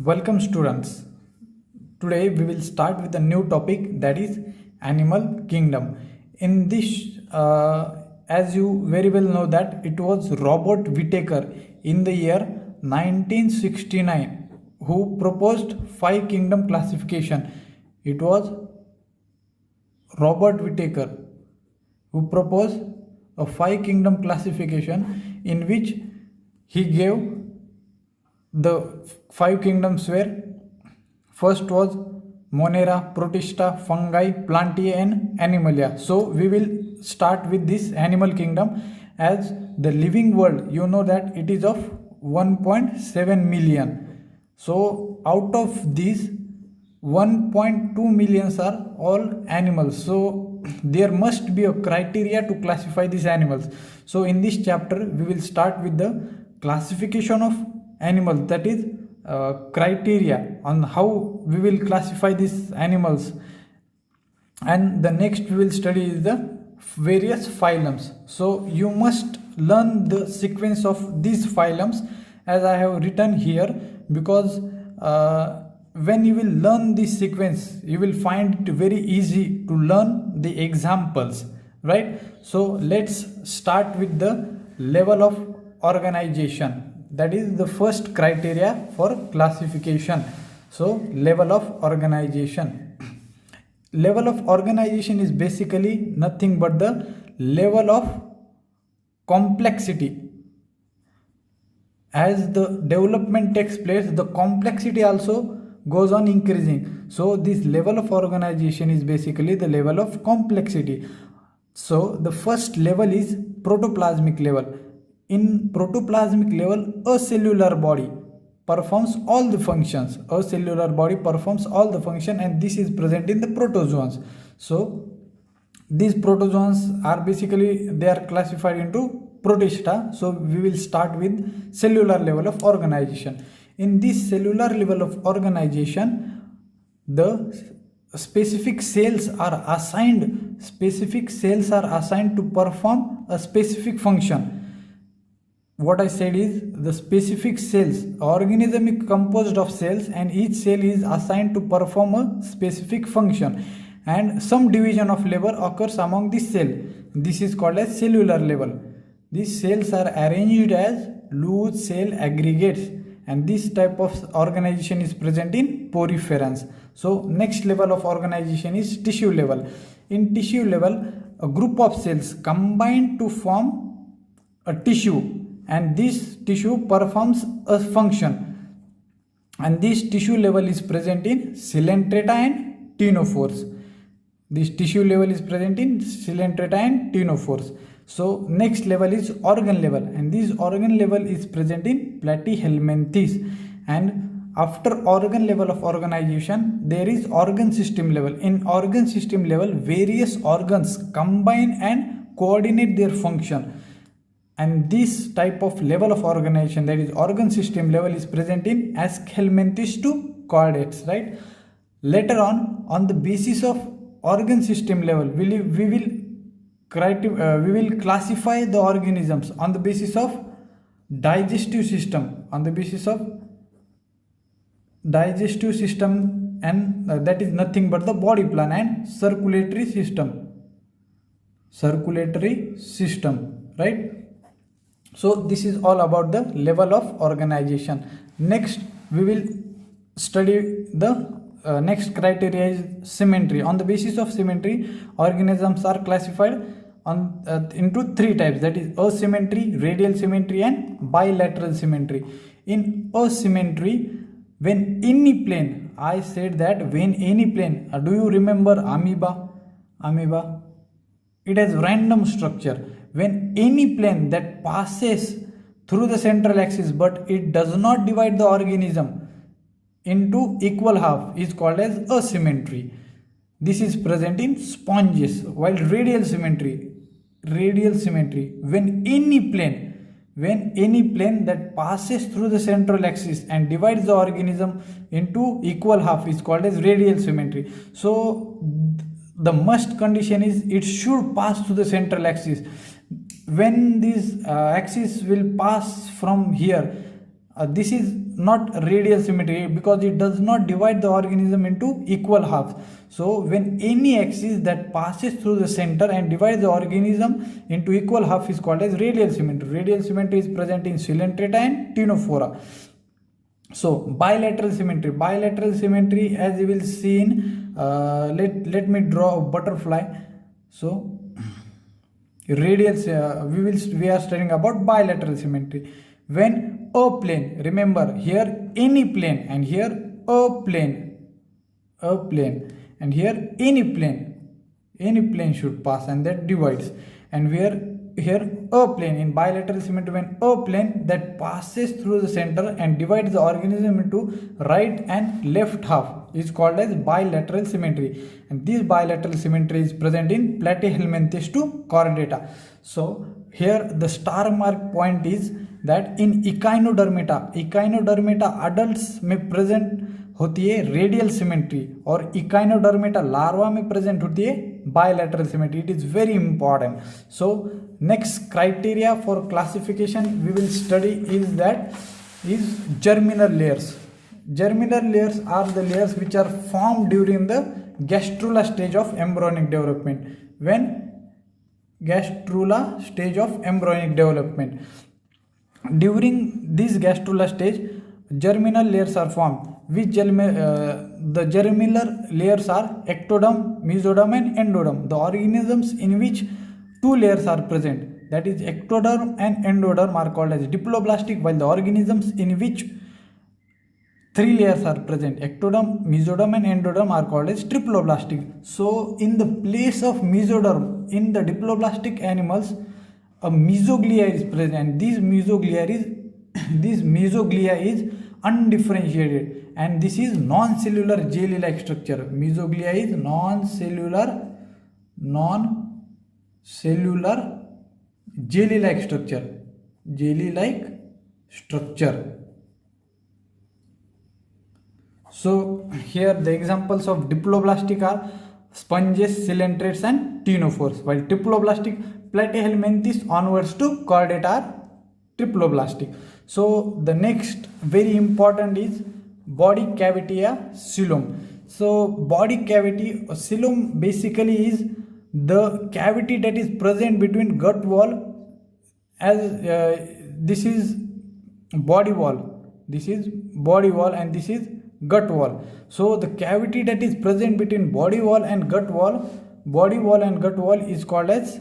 Welcome students. Today we will start with a new topic, that is animal kingdom. In this, as you very well know, that it was Robert Whittaker in the year 1969 who proposed five kingdom classification. It was Robert Whittaker who proposed a five kingdom classification in which he gave the five kingdoms were: first was Monera, Protista, Fungi, Plantae and Animalia. So we will start with this animal kingdom. As the living world, you know that it is of 1.7 million. So out of these, 1.2 millions are all animals. So there must be a criteria to classify these animals. So in this chapter we will start with the classification of animals, that is criteria on how we will classify these animals, and the next we will study is the various phylums. So you must learn the sequence of these phylums as I have written here, because when you will learn this sequence you will find it very easy to learn the examples, right? So let's start with the level of organization. That is the first criteria for classification. So level of organization. Level of organization is basically nothing but the level of complexity. As the development takes place, the complexity also goes on increasing. So this level of organization is basically the level of complexity. So the first level is protoplasmic level. In protoplasmic level, a cellular body performs all the functions. A cellular body performs all the function, and this is present in the protozoans. So these protozoans are basically, they are classified into Protista. So we will start with cellular level of organization. In this cellular level of organization, the specific cells are assigned to perform a specific function. What I said is, the specific cells, organism is composed of cells and each cell is assigned to perform a specific function, and some division of labor occurs among this cell. This is called as cellular level. These cells are arranged as loose cell aggregates, and this type of organization is present in poriferans. So next level of organization is tissue level. In tissue level, a group of cells combine to form a tissue, and this tissue performs a function, and this tissue level is present in coelenterata and ctenophores. This tissue level is present in coelenterata and ctenophores. So next level is organ level, and this organ level is present in platyhelminthes. And after organ level of organization, there is organ system level. In organ system level, various organs combine and coordinate their function, and this type of level of organization, that is organ system level, is present in Aschelminthes to chordates, right? Later on the basis of organ system level, we will classify the organisms on the basis of digestive system, and that is nothing but the body plan, and circulatory system, right? So this is all about the level of organization. Next we will study the next criteria is symmetry. On the basis of symmetry, organisms are classified into three types, that is asymmetry, radial symmetry and bilateral symmetry. In asymmetry, when any plane, I said that when any plane, do you remember amoeba? It has random structure. When any plane that passes through the central axis but it does not divide the organism into equal half is called as asymmetry. This is present in sponges. While radial symmetry, when any plane that passes through the central axis and divides the organism into equal half is called as radial symmetry. So the must condition is it should pass through the central axis. When this axis will pass from here, this is not radial symmetry because it does not divide the organism into equal halves. So when any axis that passes through the center and divides the organism into equal half is called as radial symmetry. Radial symmetry is present in Coelenterata and Ctenophora. So bilateral symmetry, as you will see in let me draw a butterfly. So radial we are studying about bilateral symmetry. When a plane, remember here any plane and here a plane and here any plane should pass and that divides, and here a plane in bilateral symmetry, when a plane that passes through the center and divides the organism into right and left half is called as bilateral symmetry, and this bilateral symmetry is present in platyhelminthes to chordata. So here the star mark point is that in echinodermata adults में present होती है radial symmetry और Echinodermata larva में present होती है bilateral symmetry. It is very important. So next criteria for classification we will study is germinal layers. Germinal layers are the layers which are formed during the gastrula stage of embryonic development. When gastrula stage of embryonic development, during this gastrula stage germinal layers are formed. The germinal layers are ectoderm, mesoderm and endoderm. The organisms in which two layers are present, that is ectoderm and endoderm, are called as diploblastic, while the organisms in which three layers are present, ectoderm, mesoderm and endoderm, are called as triploblastic. So in the place of mesoderm in the diploblastic animals, a mesoglia is present, and this mesoglia is undifferentiated, and this is non-cellular jelly-like structure. Mesoglia is non-cellular jelly-like structure. So here the examples of diploblastic are sponges, coelenterates and ctenophores, while triploblastic platyhelminthes onwards to chordata are triploblastic. So the next very important is body cavity coelom. So body cavity coelom basically is the cavity that is present between gut wall, as this is body wall, and this is gut wall. So the cavity that is present between body wall and gut wall is called as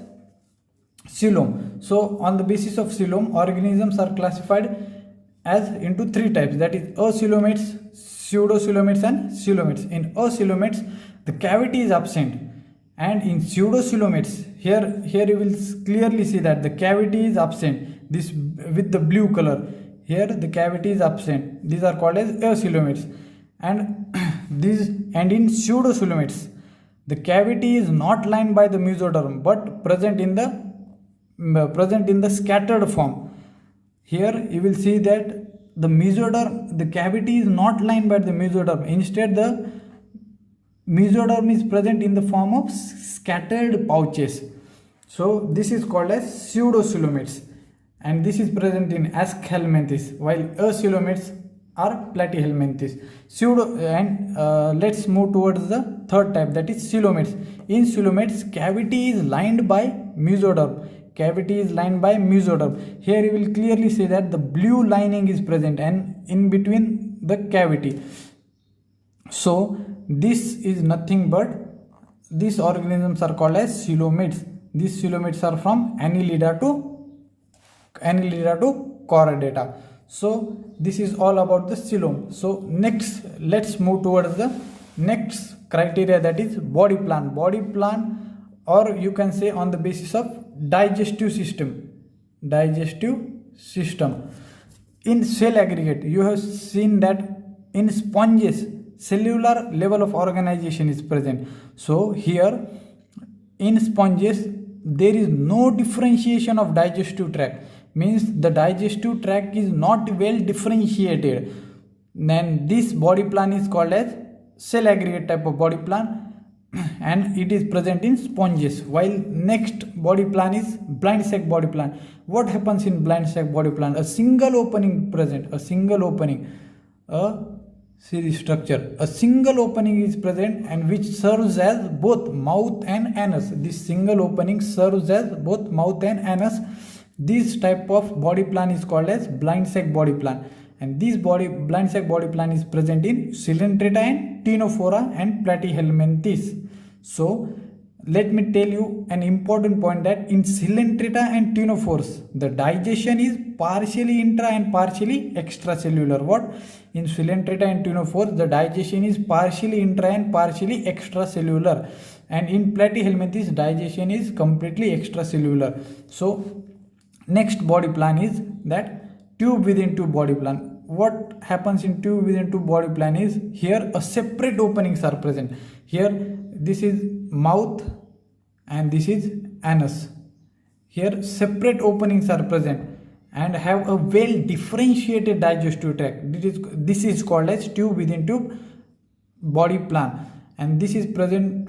coelom. So on the basis of coelom, organisms are classified as into three types, that is acoelomates, pseudocoelomates and coelomates. In acoelomates the cavity is absent, and in pseudocoelomates here you will clearly see that the cavity is absent, this with the blue color. Here the cavity is absent, these are called as acoelomates. And in pseudocoelomates the cavity is not lined by the mesoderm but present in the scattered form. Here you will see that the cavity is not lined by the mesoderm, instead the mesoderm is present in the form of scattered pouches. So this is called as pseudocoelomates, and this is present in aschelminthes, while acoelomates are platyhelminthes. Let's move towards the third type, that is coelomates. In coelomates cavity is lined by mesoderm. Here you will clearly see that the blue lining is present and in between the cavity. So this is nothing but these organisms are called as coelomates. These coelomates are from Annelida to chordata. So this is all about the coelom. So next let's move towards the next criteria, that is body plan, or you can say on the basis of digestive system. In cell aggregate you have seen that in sponges cellular level of organization is present. So here in sponges there is no differentiation of digestive tract, means the digestive tract is not well differentiated. Then this body plan is called as cell aggregate type of body plan, and it is present in sponges. While next body plan is blind sac body plan. What happens in blind sac body plan? A single opening present, a series structure. A single opening is present and which serves as both mouth and anus. This single opening serves as both mouth and anus. This type of body plan is called as blind sac body plan, and this blind sac body plan is present in Coelenterata and Ctenophora and Platyhelminthes. So let me tell you an important point that in Coelenterata and Ctenophores, the digestion is partially intra and partially extracellular. What? In Coelenterata and Ctenophores, the digestion is partially intra and partially extracellular, and in Platyhelminthes, digestion is completely extracellular. So next body plan is that tube within tube body plan. What happens in tube within tube body plan is, here a separate openings are present. Here this is mouth and this is anus. Here separate openings are present and have a well differentiated digestive tract. This is called as tube within tube body plan, and this is present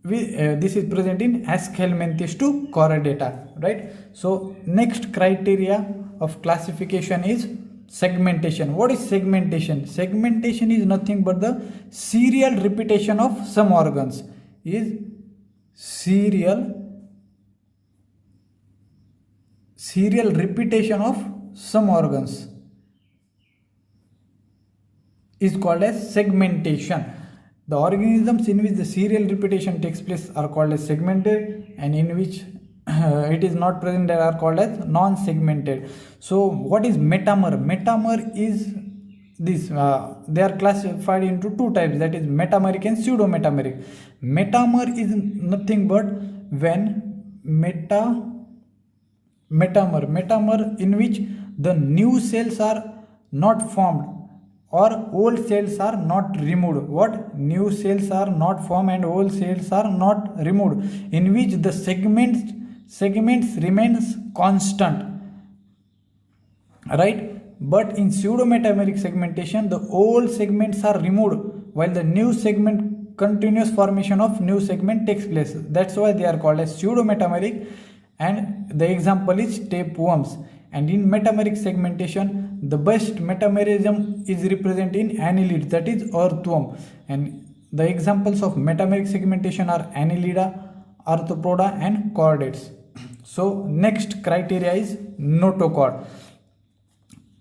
in Aschelminthes to Chordata, right? So next criteria of classification is segmentation. What is segmentation? Segmentation is nothing but the serial repetition of some organs. Is serial repetition of some organs is called as segmentation. The organisms in which the serial repetition takes place are called as segmented, and in which it is not present there are called as non-segmented. So what is metamer? Metamer is this, they are classified into two types, that is metameric and pseudometameric. Metamer is nothing but when metamer in which the new cells are not formed or old cells are not removed. What? New cells are not formed and old cells are not removed, in which the segments remains constant, right? But in pseudometameric segmentation, the old segments are removed while the new segment, continuous formation of new segment takes place. That's why they are called as pseudometameric, and the example is tapeworms. And in metameric segmentation, the best metamerism is represented in annelids, that is earthworm. And the examples of metameric segmentation are annelida, arthropoda and chordates. So next criteria is notochord.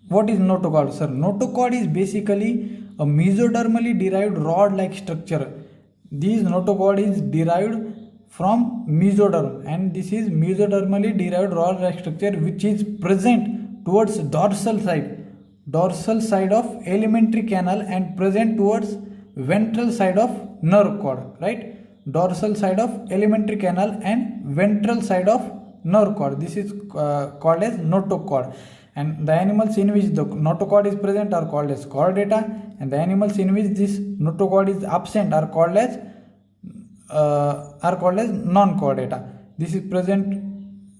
What is notochord, sir? Notochord is basically a mesodermally derived rod-like structure. This notochord is derived from mesoderm, and this is mesodermally derived rod-like structure which is present towards dorsal side of alimentary canal and present towards ventral side of nerve cord, right? Dorsal side of alimentary canal and ventral side of nerve cord. This is called as notochord. And the animals in which the notochord is present are called as chordata, and the animals in which this notochord is absent are called as non-chordata. This is present,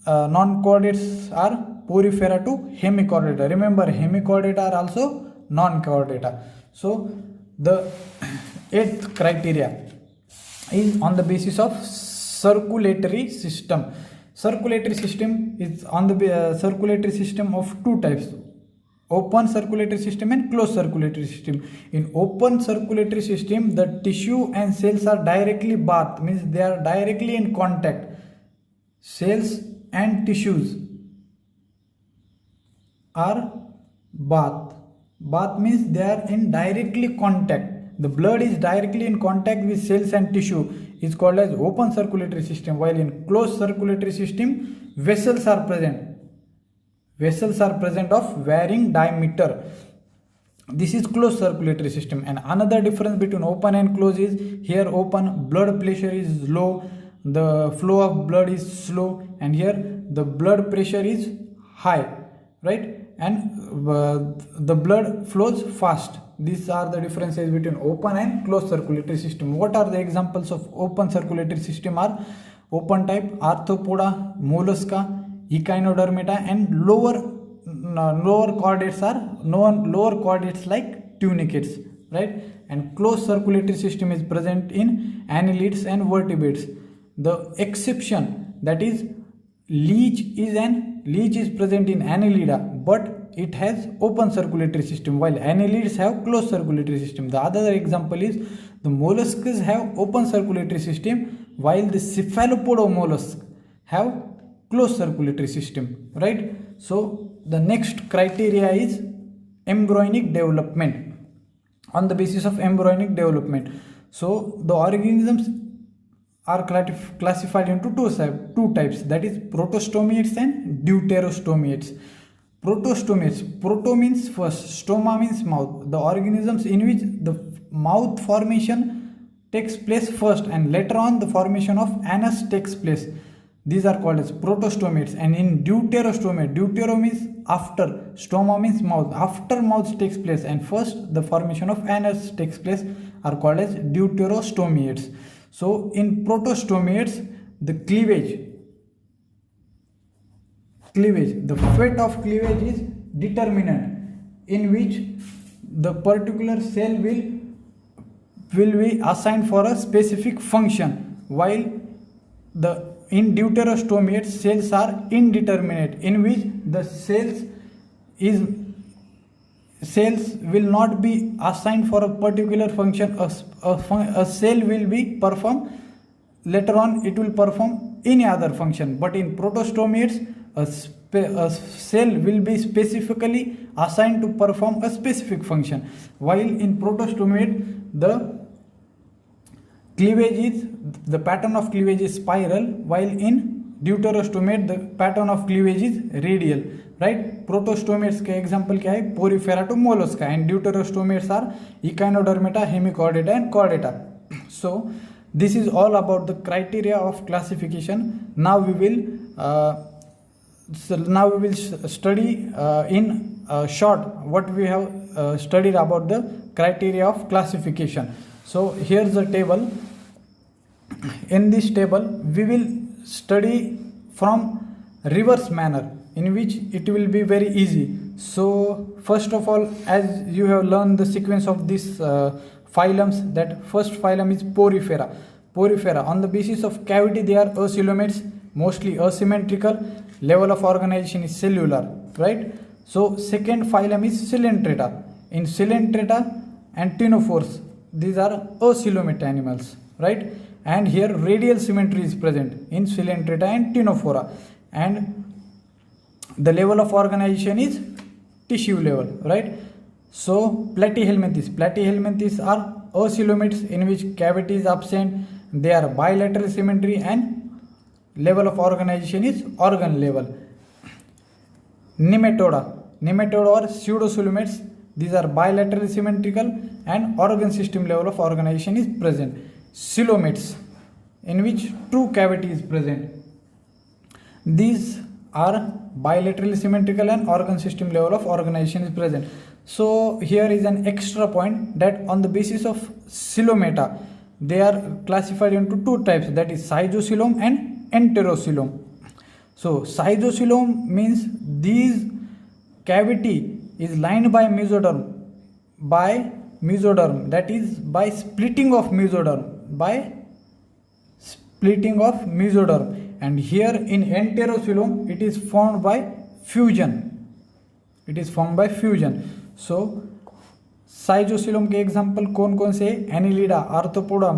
non-chordates are porifera to hemichordata. Remember, hemichordata are also non-chordata. So the eighth criteria is on the basis of circulatory system. Circulatory system is on the circulatory system of two types: open circulatory system and closed circulatory system. In open circulatory system, the tissue and cells are directly bathed, means they are directly in contact. Cells and tissues are bathed. Bath means they are in directly contact. The blood is directly in contact with cells and tissue. Is called as open circulatory system, while in closed circulatory system, vessels are present. Vessels are present of varying diameter. This is closed circulatory system. And another difference between open and closed is, here open, blood pressure is low, the flow of blood is slow, and here the blood pressure is high, right? And the blood flows fast. These are the differences between open and closed circulatory system. What are the examples of open circulatory system? Are open type arthropoda, mollusca, echinodermata, and lower chordates like tunicates, right? And closed circulatory system is present in annelids and vertebrates. The exception, that is leech is present in annelida, but it has open circulatory system, while annelids have closed circulatory system. The other example is the mollusks have open circulatory system, while the cephalopoda mollusks have closed circulatory system, right? So the next criteria is embryonic development. On the basis of embryonic development, so the organisms are classified into two types, that is protostomiates and deuterostomiates. Protostomiates, proto means first, stoma means mouth, the organisms in which the mouth formation takes place first and later on the formation of anus takes place. These are called as protostomiates. And in deuterostomate, deutero means after, stoma means mouth, after mouth takes place and first the formation of anus takes place, are called as deuterostomiates. So in protostomiates, the cleavage, the fate of cleavage is determinant, in which the particular cell will be assigned for a specific function, while in deuterostomiates cells are indeterminate, in which the cells will not be assigned for a particular function. A cell will be perform, later on it will perform any other function, but in protostomiates a cell will be specifically assigned to perform a specific function, while in protostomate the pattern of cleavage is spiral, while in deuterostomate the pattern of cleavage is radial, right? Protostomates के example क्या है? Porifera to mollusca, and deuterostomates are echinodermata, hemichordata and chordata. So this is all about the criteria of classification. Now we will study in short what we have studied about the criteria of classification. So here's the table. In this table we will study from reverse manner, in which it will be very easy. So first of all, as you have learned the sequence of these phylums, that first phylum is Porifera. Porifera, on the basis of cavity they are acoelomates, mostly asymmetrical, level of organization is cellular, right? So second phylum is Coelenterata. In Coelenterata and Ctenophores, these are acoelomate animals, right? And here radial symmetry is present in Coelenterata and Ctenophora, and the level of organization is tissue level, right? So platyhelminthes are acoelomates in which cavity is absent, they are bilateral symmetry and level of organization is organ level. Nematoda or pseudocoelomates, these are bilateral symmetrical and organ system level of organization is present. Coelomates, in which true cavity is present, these are bilaterally symmetrical and organ system level of organization is present. So here is an extra point, that on the basis of coelomata they are classified into two types, that is cytocoelom and enterocoelom. So cytocoelom means these cavity is lined by mesoderm, that is by splitting of mesoderm, and here in enterocoelom it is formed by fusion. So cytocoelom के example कौन कौन से? Annelida, arthropoda,